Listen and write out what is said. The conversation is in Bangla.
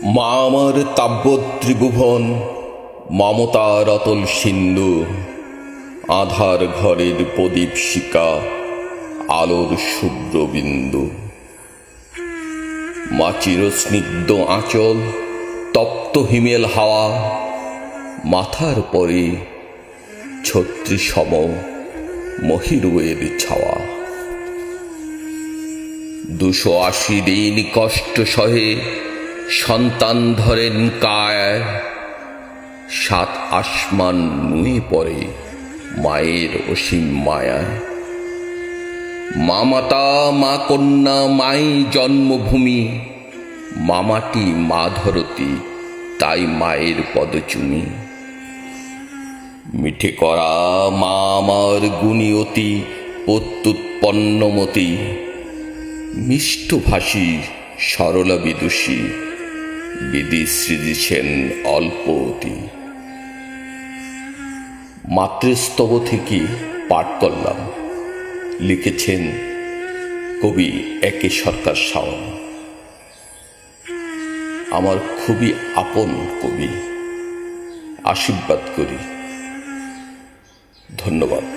মা আমার তাব্য ত্রিভুবন, মমতার অতল সিন্ধু, আধার ঘরের প্রদীপ শিকা, আলোর শুভ্র বিন্দু। মা চিরস্নিগ্ধ আঁচল, তপ্ত হিমেল হাওয়া, মাথার পরে ছত্রি সম মহিরুয়ের ছাওয়া। 280 দিন কষ্ট সহে সন্তান ধরেন কায়, 7 আসমান নুয়ে পড়ে মায়ের অসীম মায়ায়। মা মাতা, মা কন্যা, মাই জন্মভূমি, মা মাটি, মা ধরতি, তাই মায়ের পদচুমি। মিঠে করা মা আমার গুণী অতি, প্রত্যুৎপন্নমতি, মিষ্টভাষী সরলা বিদুষী, বিধি সৃজিছেন অল্প অতি। মাতৃস্তব থেকে পাঠ করলাম, লিখেছেন কবি একে সরকার শাওন। আমার খুবই আপন কবি, আশীর্বাদ করি। ধন্যবাদ।